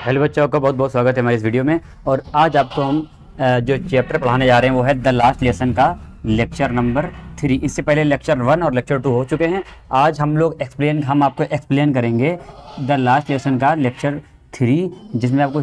Hello बच्चों का बहुत बहुत स्वागत है हमारे इस वीडियो में। और आज आपको हम जो चैप्टर पढ़ाने जा रहे हैं वो है द लास्ट लेसन का लेक्चर नंबर 3। इससे पहले लेक्चर 1 और लेक्चर 2 हो चुके हैं। आज हम आपको एक्सप्लेन करेंगे द लास्ट लेसन का लेक्चर 3, जिसमें आपको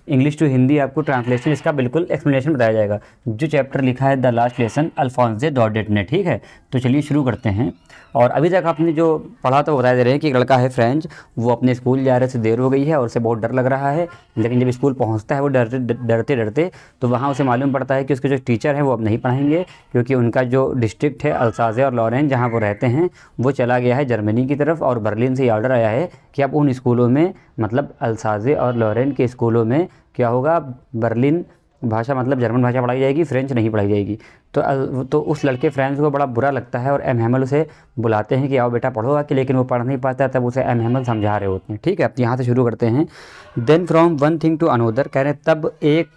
इंग्लिश टू हिंदी आपको ट्रांसलेशन इसका बिल्कुल एक्सप्लेनेशन बताया जाएगा। जो चैप्टर लिखा है द लास्ट लेसन अल्फोंसे डॉर्डेट ने। ठीक है, तो चलिए शुरू करते हैं। और अभी तक आपने जो पढ़ा तो बताया दे रहे हैं कि एक लड़का है फ्रेंच, वो अपने स्कूल जा रहे से देर हो गई है और उसे बहुत डर लग रहा है। लेकिन जब स्कूल पहुंचता है वो डरते डरते तो वहाँ उसे मालूम पड़ता है कि उसके जो टीचर हैं वो अब नहीं पढ़ाएंगे, क्योंकि उनका जो डिस्ट्रिक्ट है अल्सासे और लॉरेन जहाँ वो रहते हैं वो चला गया है जर्मनी की तरफ। और बर्लिन से ऑर्डर आया है कि अब उन स्कूलों में, मतलब अल्सासे और लॉरेन के स्कूलों में क्या होगा, बर्लिन भाषा मतलब जर्मन भाषा पढ़ाई जाएगी, फ्रेंच नहीं पढ़ाई जाएगी। तो उस लड़के फ्रेंच को बड़ा बुरा लगता है और एम हैमल उसे बुलाते हैं कि आओ बेटा पढ़ो आके, लेकिन वो पढ़ नहीं पाता। तब उसे एम हैमल समझा रहे होते हैं। ठीक है, अब यहाँ से शुरू करते हैं। Then from one thing to another, कह रहे हैं तब एक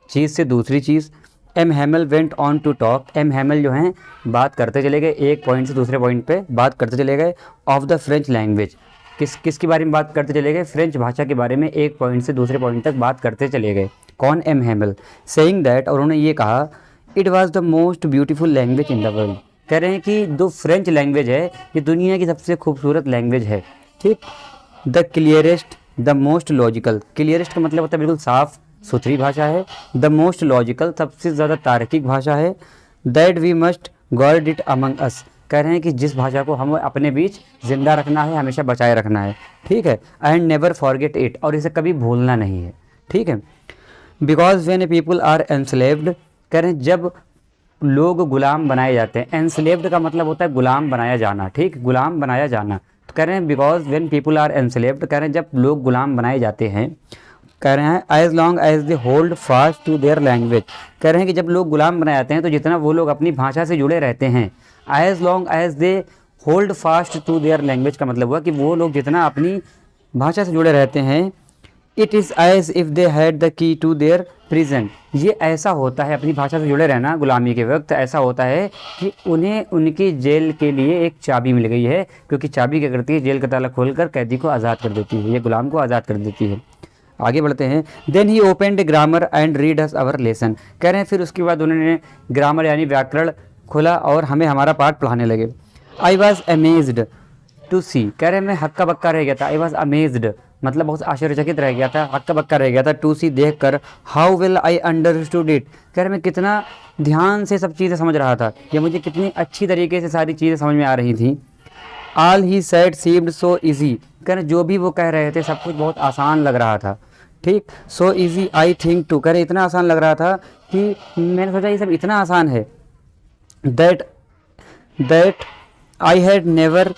चीज़ से दूसरी चीज़। M Hamel went on to talk, M Hamel जो हैं बात करते चले गए, एक पॉइंट से दूसरे पॉइंट पर बात करते चले गए। ऑफ द फ्रेंच लैंग्वेज, किसके बारे में बात करते चले गए, फ्रेंच भाषा के बारे में एक पॉइंट से दूसरे पॉइंट तक बात करते चले गए। कौन, एम हैमल। सेइंग दैट, और उन्होंने ये कहा, it was the most beautiful language in the world. कह रहे हैं कि जो फ्रेंच लैंग्वेज है ये दुनिया की सबसे खूबसूरत लैंग्वेज है। ठीक, the clearest, the most logical. Clearest का मतलब होता है बिल्कुल साफ सुथरी भाषा है। द मोस्ट लॉजिकल, सबसे ज़्यादा तार्किक भाषा है। That we must guard it among us, कह रहे हैं कि जिस भाषा को हम अपने बीच जिंदा रखना है, हमेशा बचाए रखना है। ठीक है, एंड नेवर फॉरगेट इट, और इसे कभी भूलना नहीं है। ठीक है, because when people are enslaved, कह रहे हैं जब लोग गुलाम बनाए जाते हैं। एनस्लेव्ड का मतलब होता है गुलाम बनाया जाना। ठीक, गुलाम बनाया जाना। तो कह रहे हैं because when people are enslaved, कह रहे हैं जब लोग गुलाम बनाए जाते हैं, कह रहे हैं as long as they hold fast to their language, कह रहे हैं कि जब लोग गुलाम बनाए जाते हैं तो जितना वो लोग अपनी भाषा से जुड़े रहते हैं, as long as they hold fast to their language का मतलब हुआ कि वो लोग जितना अपनी भाषा से जुड़े रहते हैं, it is as if they had the key to their prison. ये ऐसा होता है, अपनी भाषा से जुड़े रहना गुलामी के वक्त ऐसा होता है कि उन्हें उनकी जेल के लिए एक चाबी मिल गई है, क्योंकि चाबी क्या करती है, जेल का ताला खोलकर कैदी को आज़ाद कर देती है, ये गुलाम को आज़ाद कर देती है। आगे बढ़ते हैं। Then he opened grammar and read us our lesson, कह रहे हैं फिर उसके बाद उन्होंने ग्रामर यानी व्याकरण खोला और हमें हमारा पाठ पढ़ाने लगे। आई वॉज अमेज्ड टू सी, कह रहे हैं मैं हक्का बक्का रह गया था। आई वॉज अमेज्ड मतलब बहुत आश्चर्यचकित रह गया था, हक्का बक्का रह गया था। टू सी देख कर, how well I understood it, कह रहे मैं कितना ध्यान से सब चीज़ें समझ रहा था, या मुझे कितनी अच्छी तरीके से सारी चीज़ें समझ में आ रही थी। All he said seemed so easy, कह रहे जो भी वो कह रहे थे सब कुछ बहुत आसान लग रहा था। ठीक, so easy I think too, कह रहे इतना आसान लग रहा था कि मैंने सोचा ये सब इतना आसान है। That I had never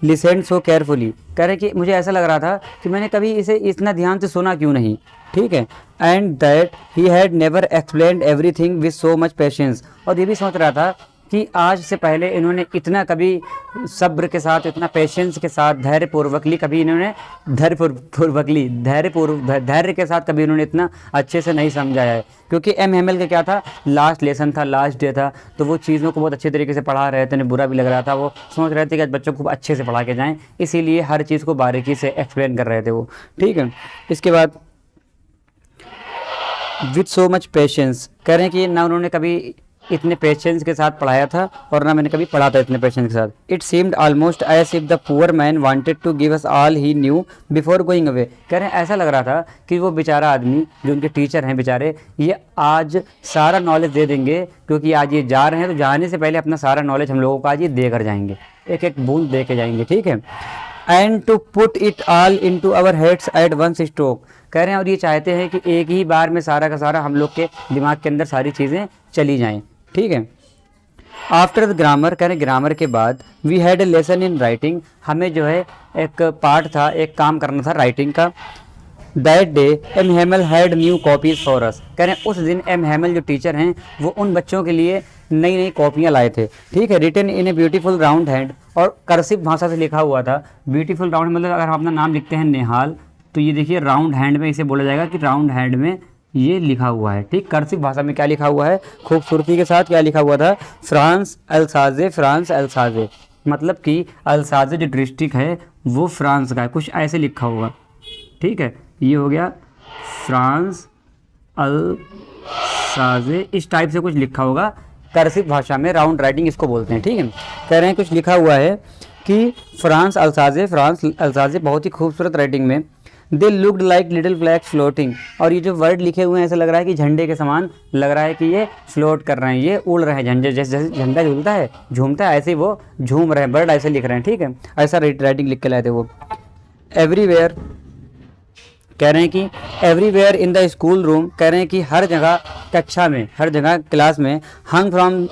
लिसेंड so carefully, कह रहे कि मुझे ऐसा लग रहा था कि मैंने कभी इसे इतना ध्यान से सुना क्यों नहीं। ठीक है, and that he had never explained everything with so much patience, और ये भी सोच रहा था कि आज से पहले इन्होंने इतना कभी सब्र के साथ, इतना पेशेंस के साथ, धैर्यपूर्वकली कभी इन्होंने धैर्य के साथ कभी इन्होंने इतना अच्छे से नहीं समझाया है। क्योंकि एम हैमल का क्या था, लास्ट लेसन था, लास्ट डे था, तो वो चीज़ों को बहुत अच्छे तरीके से पढ़ा रहे थे, उन्हें बुरा भी लग रहा था। वो सोच रहे थे कि आज बच्चों को अच्छे से पढ़ा के जाएँ, इसीलिए हर चीज़ को बारीकी से एक्सप्लेन कर रहे थे वो। ठीक है, इसके बाद विथ सो मच पेशेंस, कह रहे हैं कि ना उन्होंने कभी इतने पेशेंस के साथ पढ़ाया था और ना मैंने कभी पढ़ा था इतने पेशेंस के साथ। It seemed almost as if the poor man wanted to give us all he knew before going away, कह रहे हैं ऐसा लग रहा था कि वो बेचारा आदमी जो उनके टीचर हैं बेचारे, ये आज सारा नॉलेज दे देंगे, क्योंकि आज ये जा रहे हैं तो जाने से पहले अपना सारा नॉलेज हम लोगों को आज ये दे कर जाएंगे, एक एक बूंद दे के जाएंगे। ठीक है, and to put it all into our heads at one stroke, कह रहे हैं और ये चाहते हैं कि एक ही बार में सारा का सारा हम लोग के दिमाग के अंदर सारी चीज़ें चली जाएं। ठीक है, आफ्टर द ग्रामर, कह रहे ग्रामर के बाद we had a lesson in writing, हमें जो है एक पार्ट था, एक काम करना था राइटिंग का। That day M Hamel had new copies for us, कह रहे हैं उस दिन एम हैमल जो टीचर हैं वो उन बच्चों के लिए नई नई कॉपियाँ लाए थे। ठीक है, written in a beautiful round hand, और कर्सिव भाषा से लिखा हुआ था। ब्यूटीफुल राउंड मतलब अगर हम अपना नाम लिखते हैं नेहाल, तो ये देखिए राउंड हैंड में इसे बोला जाएगा कि राउंड हैंड में ये लिखा हुआ है। ठीक, कर्सिव भाषा में क्या लिखा हुआ है, खूबसूरती के साथ क्या लिखा हुआ था, फ्रांस अल्साजे, फ्रांस अल्साजे, मतलब कि अल्साजे जो डिस्ट्रिक्ट है वो फ्रांस का है, कुछ ऐसे लिखा हुआ। ठीक है, ये हो गया फ्रांस अल्साजे, इस टाइप से कुछ लिखा होगा कर्सिव भाषा में, राउंड राइटिंग इसको बोलते हैं। ठीक है, कह रहे हैं कुछ लिखा हुआ है कि फ्रांस अल्साजे बहुत ही खूबसूरत राइटिंग में, they looked like little flags floating, और ये जो वर्ड लिखे हुए हैं ऐसा लग रहा है कि झंडे के समान लग रहा है कि ये फ्लोट कर रहे हैं, ये उड़ रहे हैं झंडे, जैसे जैसे झंडा झूमता है ऐसे ही वो झूम रहे हैं, बर्ड ऐसे लिख रहे हैं। ठीक है, ऐसा राइटिंग लिख के लाए थे वो। एवरीवेयर, कह रहे हैं कि everywhere in the school room, कह रहे हैं कि हर जगह कक्षा में, हर जगह क्लास में, hung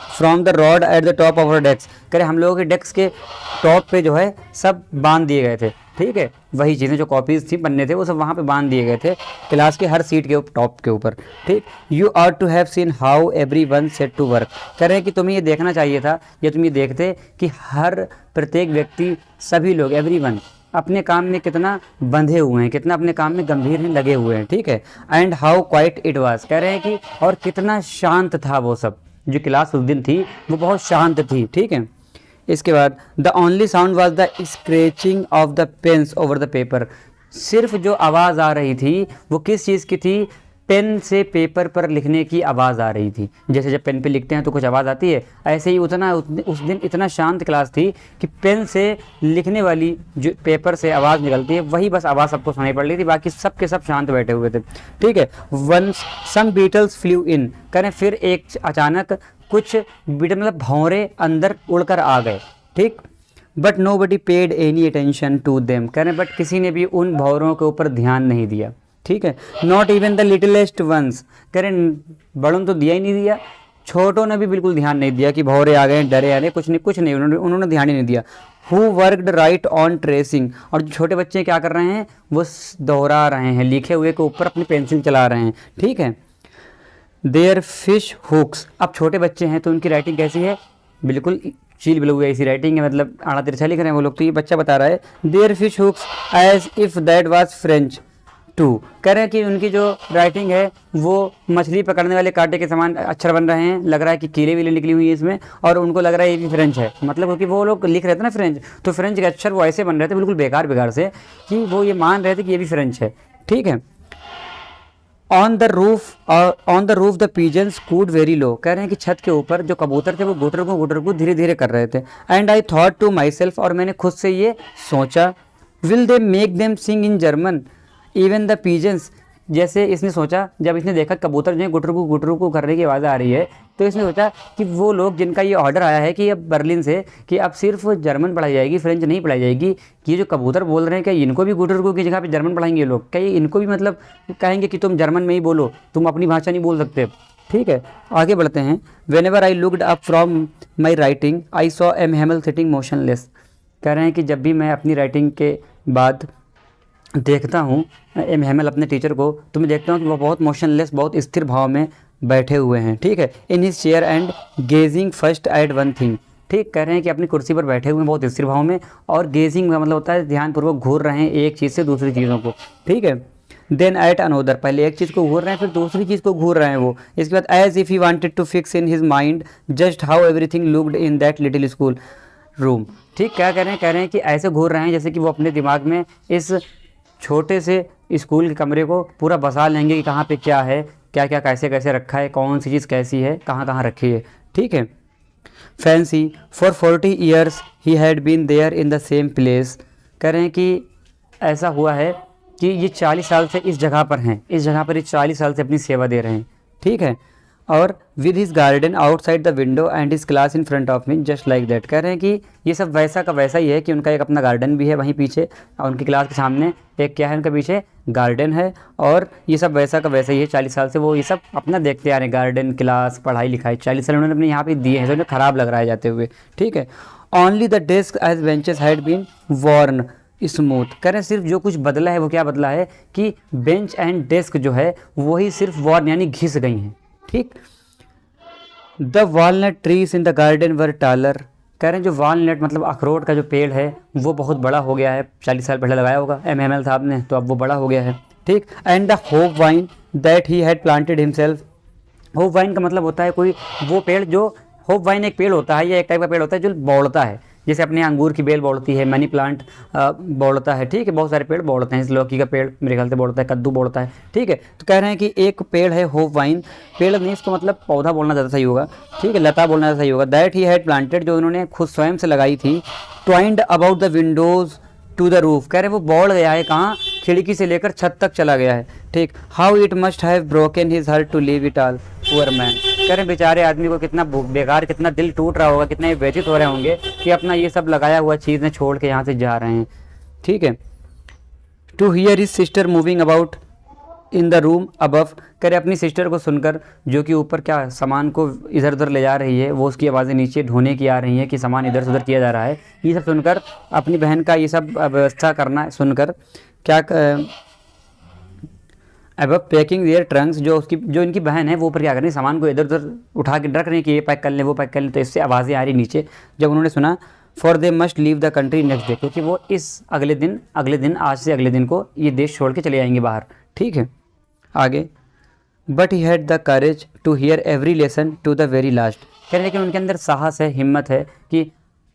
from the rod at the top of our desk, कह रहे हम लोगों के डेस्क के टॉप पे जो है सब बांध दिए गए थे। ठीक है, वही चीज़ें जो कॉपीज़ थी, पन्ने थे, वो सब वहाँ पे बांध दिए गए थे क्लास के हर सीट के टॉप के ऊपर। ठीक, you are to have seen how everyone set to work, कह रहे हैं कि तुम्हें ये देखना चाहिए था, या तुम ये देखते कि हर प्रत्येक व्यक्ति, सभी लोग, एवरी वन अपने काम में कितना बंधे हुए हैं, कितना अपने काम में गंभीर हैं, लगे हुए हैं। ठीक है, and how quite it was, कह रहे हैं कि और कितना शांत था वो सब, जो क्लास उस दिन थी वो बहुत शांत थी। ठीक है, इसके बाद the only sound was the scratching of the pens over the paper, सिर्फ जो आवाज़ आ रही थी वो किस चीज़ की थी, पेन से पेपर पर लिखने की आवाज़ आ रही थी। जैसे जब पेन पे लिखते हैं तो कुछ आवाज़ आती है, ऐसे ही उस दिन इतना शांत क्लास थी कि पेन से लिखने वाली जो पेपर से आवाज़ निकलती है, वही बस आवाज़ सबको सुनाई पड़ रही थी, बाकी सब के सब शांत बैठे हुए थे। ठीक है, वंस सम बीटल्स फ्लू इन, करें फिर एक अचानक कुछ बीटल मतलब भौरे अंदर उड़कर आ गए। ठीक, but nobody paid any attention to them, कह रहे बट किसी ने भी उन भौरों के ऊपर ध्यान नहीं दिया। ठीक है, नॉट इवन द लिटिलेस्ट वंस, कह रहे बड़ों तो दिया ही नहीं दिया, छोटों ने भी बिल्कुल ध्यान नहीं दिया कि भौरे आ गए, डरे आ गए, कुछ नहीं उन्होंने ध्यान ही नहीं दिया। Who worked right on tracing, और जो छोटे बच्चे क्या कर रहे हैं, वो दोहरा रहे हैं, लिखे हुए के ऊपर अपनी पेंसिल चला रहे हैं। ठीक है, देयर फिश हुक्स, अब छोटे बच्चे हैं तो उनकी राइटिंग कैसी है, बिल्कुल चील बिलू ऐसी राइटिंग है, मतलब आड़ा तिरछा लिख रहे हैं वो लोग। तो ये बच्चा बता रहा है their fish hooks as if that was French too, कह रहे हैं कि उनकी जो राइटिंग है वो मछली पकड़ने वाले कांटे के समान अक्षर बन रहे हैं, लग रहा है कि कीले वीले निकली हुई है इसमें, और उनको लग रहा है ये भी फ्रेंच है, मतलब क्योंकि वो लोग लिख रहे थे ना फ्रेंच, तो फ्रेंच के अक्षर वो ऐसे बन रहे थे बिल्कुल बेकार से कि वो ये मान रहे थे कि ये भी फ्रेंच है। ठीक है, on the roof the pigeons cooed very low, कह रहे हैं कि छत के ऊपर जो कबूतर थे वो गुटर को धीरे धीरे कर रहे थे। And I thought to myself, और मैंने खुद से ये सोचा, will they make them sing in German even the pigeons, जैसे इसने सोचा, जब इसने देखा कबूतर जो है गुटरू को करने की आवाज़ आ रही है, तो इसने सोचा कि वो लोग जिनका ये ऑर्डर आया है कि अब बर्लिन से कि अब सिर्फ जर्मन पढ़ाई जाएगी, फ्रेंच नहीं पढ़ाई जाएगी, कि ये जो कबूतर बोल रहे हैं क्या इनको भी गुटरू की जगह पे जर्मन पढ़ाएंगे ये लोग, क्या ये इनको भी मतलब कहेंगे कि तुम जर्मन में ही बोलो, तुम अपनी भाषा नहीं बोल सकते। ठीक है, आगे बढ़ते हैं। Whenever I looked up from my writing I saw M Hamel sitting motionless, कह रहे हैं कि जब भी मैं अपनी राइटिंग के बाद देखता हूँ एम हेमल अपने टीचर को, तो मैं देखता हूँ कि वो बहुत मोशनलेस, बहुत स्थिर भाव में बैठे हुए हैं। ठीक है, in his chair and gazing first at one thing, ठीक, कह रहे हैं कि अपनी कुर्सी पर बैठे हुए हैं बहुत स्थिर भाव में, और गेजिंग का मतलब होता है ध्यानपूर्वक घूर रहे हैं एक चीज़ से दूसरी चीज़ों को। ठीक है, देन एट अनोदर, पहले एक चीज़ को घूर रहे हैं फिर दूसरी चीज़ को घूर रहे हैं वो। इसके बाद as if he wanted to fix in his mind just how everything looked in that little school room. ठीक, क्या कह रहे हैं कि ऐसे घूर रहे हैं जैसे कि वो अपने दिमाग में इस छोटे से स्कूल के कमरे को पूरा बसा लेंगे कि कहाँ पे क्या है, क्या क्या कैसे कैसे रखा है, कौन सी चीज़ कैसी है, कहाँ कहाँ रखी है। ठीक है, fancy for 40 years he had been there in the same place, कह रहे हैं कि ऐसा हुआ है कि ये 40 साल से इस जगह पर हैं, इस जगह पर ये 40 साल से अपनी सेवा दे रहे हैं। ठीक है, और with his garden outside the window and his class in front of me just like that, कह रहे हैं कि ये सब वैसा का वैसा ही है कि उनका एक अपना गार्डन भी है वहीं पीछे, और उनकी क्लास के सामने एक क्या है, उनके पीछे गार्डन है, और ये सब वैसा का वैसा ही है। 40 साल से वो ये सब अपना देखते आ रहे हैं, गार्डन, क्लास, पढ़ाई लिखाई, 40 साल उन्होंने अपने यहाँ पे दिए हैं, तो उन्हें ख़राब लग रहा है जाते हुए। ठीक है, only the desk as benches had been worn smooth, कह रहे हैं सिर्फ जो कुछ बदला है वो क्या बदला है कि बेंच एंड डेस्क जो है वही सिर्फ वॉर्न यानी घिस गई हैं। ठीक, the walnut trees in the garden were taller, कह रहे हैं जो वॉलनट मतलब अखरोट का जो पेड़ है वो बहुत बड़ा हो गया है, 40 साल पहले लगाया होगा एम हेमल साहब ने, तो अब वो बड़ा हो गया है। ठीक, and the hope wine that he had planted himself, hope wine का मतलब होता है कोई वो पेड़ जो, होप वाइन एक पेड़ होता है या एक टाइप का पेड़ होता है जो बोड़ता है, जैसे अपने यहाँ अंगूर की बेल बोलती है, मनी प्लांट बोलता है, ठीक है, बहुत सारे पेड़ बोलते हैं, इस लौकी का पेड़ मेरे ख्याल से बोलता है, कद्दू बोलता है, ठीक है। तो कह रहे हैं कि एक पेड़ है होप वाइन, पेड़ नहीं इसको मतलब पौधा बोलना ज़्यादा सही होगा, ठीक है, लता बोलना ज़्यादा सही होगा, दैट ही हैड प्लांटेड, जो उन्होंने खुद स्वयं से लगाई थी, twined about the Windows to the roof, कह रहे वो बोल गया है कहाँ, खिड़की से लेकर छत तक चला गया है, ठीक। How it must have broken his heart to leave it all, poor man, कह रहे बेचारे आदमी को कितना बेकार, कितना दिल टूट रहा होगा, कितने व्यथित हो रहे होंगे कि अपना ये सब लगाया हुआ चीज़ें छोड़ के यहाँ से जा रहे हैं, ठीक है। To hear his sister moving about in the room above, करे अपनी सिस्टर को सुनकर, जो कि ऊपर क्या सामान को इधर उधर ले जा रही है, वो उसकी आवाज़ें नीचे ढोने की आ रही हैं कि सामान इधर से उधर किया जा रहा है, ये सब सुनकर अपनी बहन का ये सब व्यवस्था करना सुनकर क्या अब पैकिंग देयर ट्रंक्स, जो इनकी बहन है वो ऊपर क्या कर रही है, सामान को इधर उधर उठा के रख रही है कि ये पैक कर लें वो पैक कर लें, तो इससे आवाज़ें आ रही नीचे। जब उन्होंने सुना for they must leave the country next day, क्योंकि वो इस अगले दिन आज से अगले दिन को ये देश छोड़ के चले जाएंगे बाहर, ठीक है। आगे, but he had the courage to hear every lesson to the very last, कह रहे हैं लेकिन उनके अंदर साहस है, हिम्मत है कि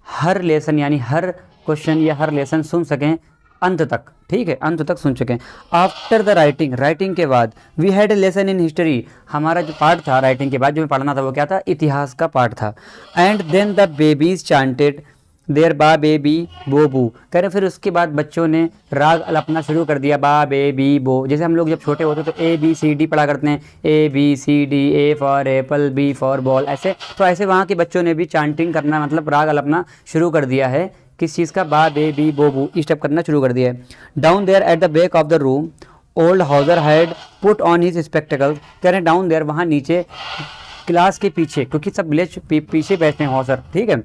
हर लेसन यानी हर क्वेश्चन या हर लेसन सुन सकें अंत तक, ठीक है, अंत तक सुन सकें। आफ्टर द राइटिंग के बाद, we had a lesson in history, हमारा जो पार्ट था राइटिंग के बाद जो पढ़ना था वो क्या था, इतिहास का पार्ट था। And then the babies chanted their ba be bi बो बू, कह रहे फिर उसके बाद बच्चों ने राग अलपना शुरू कर दिया, बा बेबी बो, जैसे हम लोग जब छोटे होते तो ABCD पढ़ा करते हैं, ABCD, A for Apple, B for ball, ऐसे, तो ऐसे वहाँ के बच्चों ने भी चांटिंग करना मतलब राग अलपना शुरू कर दिया है, किस चीज़ का, बा बेबी बो बू स्टेप करना शुरू कर दिया है। Down there at the back of the room old Hauser had put on his spectacles, कह रहे डाउन देयर वहाँ नीचे क्लास के पीछे, क्योंकि सब विलेज पीछे बैठते हैं हाउसर, ठीक है,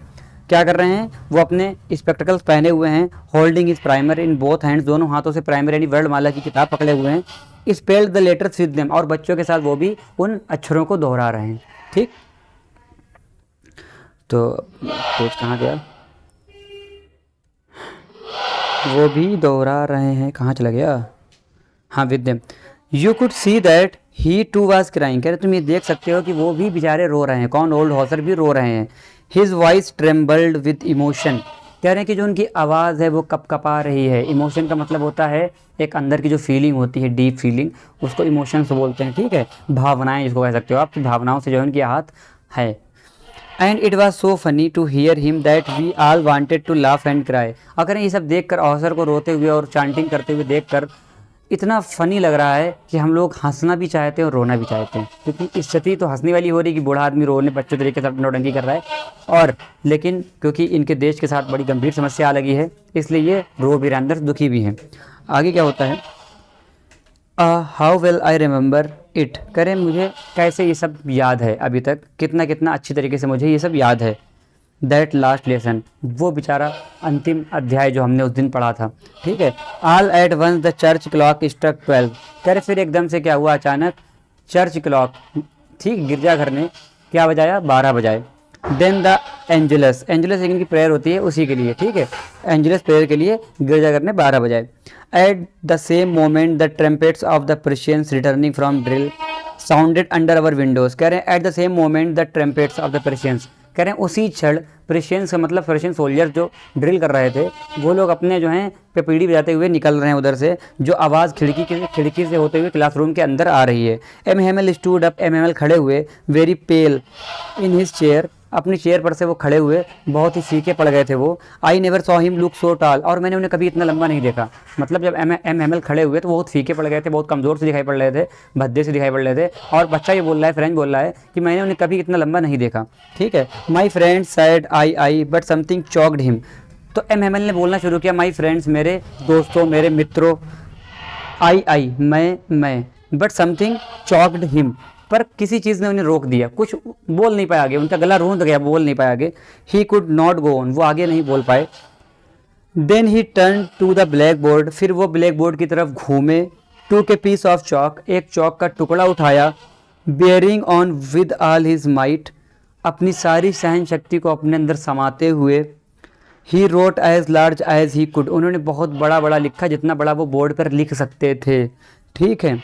क्या कर रहे हैं वो अपने स्पेक्टिकल्स पहने हुए हैं, holding is primer in both hands, दोनों हाथों से प्राइमर यानी वर्णमाला की किताब पकड़े हुए हैं, spelled the letters with them, और बच्चों के साथ वो भी उन अक्षरों को दोहरा रहे हैं, ठीक। तो पेज कहाँ गया, वो भी दोहरा रहे हैं, कहाँ चला गया, हाँ with them. You could see that he too was crying, कह रहे तुम ये देख सकते हो कि वो भी बेचारे रो रहे हैं, कौन, ओल्ड हॉसर भी रो रहे हैं। His voice trembled with emotion, कह रहे हैं कि जो उनकी आवाज़ है वो कपकपा रही है, इमोशन का मतलब होता है एक अंदर की जो फीलिंग होती है, डीप फीलिंग, उसको इमोशंस बोलते हैं, ठीक है, भावनाएं जिसको कह सकते हो आप, भावनाओं से जो है उनकी आहत है। And it was so funny to hear him that we all wanted to laugh and cry, अगर ये सब देख कर ऑफिसर को रोते हुए और चांटिंग करते हुए देख कर इतना फ़नी लग रहा है कि हम लोग हंसना भी चाहते हैं और रोना भी चाहते हैं, क्योंकि स्थिति तो हंसने वाली हो रही कि बूढ़ा आदमी रोने बच्चों तरीके से नौटंकी कर रहा है, और लेकिन क्योंकि इनके देश के साथ बड़ी गंभीर समस्या आ लगी है इसलिए ये रो भी रहे, अंदर दुखी भी हैं। आगे क्या होता है, how well I remember it, करें मुझे कैसे ये सब याद है, अभी तक कितना कितना अच्छी तरीके से मुझे ये सब याद है। दैट लास्ट लेसन, वो बेचारा अंतिम अध्याय जो हमने उस दिन पढ़ा था, ठीक है। All at once the church clock struck 12, कह रहे फिर एकदम से क्या हुआ, अचानक चर्च क्लॉक, ठीक, गिरजाघर ने क्या बजाया, 12 बजाए। देन द एंजलस, एंजलस एक इनकी प्रेयर होती है उसी के लिए, ठीक है, एंजलस प्रेयर के लिए गिरजाघर ने 12 बजाए। At the same moment the trumpets of the Persians returning from drill sounded under our Windows, कह रहे हैं at the same moment the trumpets of the Persians, कह रहे हैं उसी क्षण पर्शियंस का मतलब पर्शियन सोल्जर जो ड्रिल कर रहे थे वो लोग अपने जो हैं पेपीड़ी बजाते हुए निकल रहे हैं उधर से, जो आवाज़ खिड़की से होते हुए क्लासरूम के अंदर आ रही है। एम स्टूड अप, एम खड़े हुए, वेरी पेल इन हिज चेयर, अपनी चेयर पर से वो खड़े हुए बहुत ही फीके पड़ गए थे वो। I never saw him look so tall, और मैंने उन्हें कभी इतना लंबा नहीं देखा, मतलब जब एम खड़े हुए तो बहुत फीके पड़ गए थे, बहुत कमज़ोर से दिखाई पड़ रहे थे, भद्दे से दिखाई पड़ रहे थे, और बच्चा ये बोल रहा है, फ्रेंच बोल रहा है कि मैंने उन्हें कभी इतना लंबा नहीं देखा, ठीक है। My friend sad I but something choked him, तो एम ने बोलना शुरू किया, माई फ्रेंड्स, मेरे दोस्तों, मेरे मित्रों, आई मैं, बट समथिंग चॉक्ड हिम, पर किसी चीज़ ने उन्हें रोक दिया, कुछ बोल नहीं पाया आगे, उनका गला रूंध गया, बोल नहीं पाया आगे। He could not go on, वो आगे नहीं बोल पाए। Then he turn to the blackboard, फिर वो ब्लैक बोर्ड की तरफ घूमे। टूक ए पीस ऑफ चॉक, एक चौक का टुकड़ा उठाया। Bearing on with all his might, अपनी सारी सहन शक्ति को अपने अंदर समाते हुए। He wrote as large as he could, उन्होंने बहुत बड़ा बड़ा लिखा, जितना बड़ा वो बोर्ड पर लिख सकते थे, ठीक है।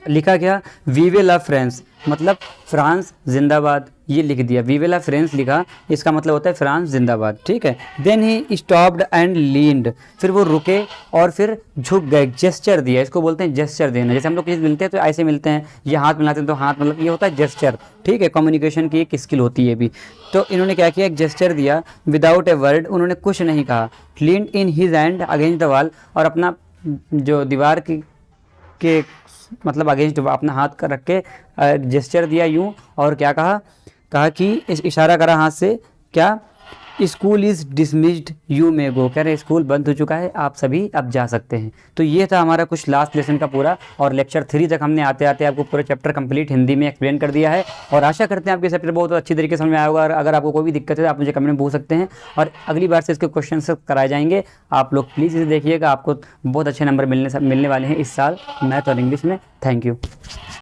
लिखा क्या, वी विल लव फ्रांस, मतलब फ्रांस जिंदाबाद, ये लिख दिया, विवेला फ्रांस लिखा, इसका मतलब होता है फ्रांस जिंदाबाद, ठीक है। Then he stopped and leaned, फिर वो रुके और फिर झुक गए, जेस्चर दिया, इसको बोलते हैं जेस्चर देना। जैसे हम लोग किसी मिलते हैं तो ऐसे मिलते हैं, ये हाथ मिलाते हैं तो हाथ, मतलब ये होता है जेस्चर, ठीक है। कम्युनिकेशन की एक स्किल होती है भी। तो इन्होंने क्या किया, एक जेस्चर दिया विदाउट ए वर्ड, उन्होंने कुछ नहीं कहा। Leaned in his hand against the wall, और अपना जो दीवार के मतलब अगेंस्ट अपना हाथ कर रख के जेस्चर दिया यूं, और क्या कहा कि इशारा करा हाथ से, क्या, school is dismissed you may go, कह रहे स्कूल बंद हो चुका है, आप सभी अब जा सकते हैं। तो ये था हमारा कुछ लास्ट लेसन का पूरा, और लेक्चर 3 तक हमने आते आते आपको पूरा चैप्टर कंप्लीट हिंदी में एक्सप्लेन कर दिया है। और आशा करते हैं आपके चैप्टर बहुत अच्छी तरीके से समझ में आया होगा। और अगर आपको कोई भी दिक्कत है तो आप मुझे कमेंट में पूछ सकते हैं, और अगली बार से इसके क्वेश्चन कराए जाएंगे। आप लोग प्लीज़ इसे देखिएगा, आपको बहुत अच्छे नंबर मिलने वाले हैं इस साल मैथ और इंग्लिश में। Thank you.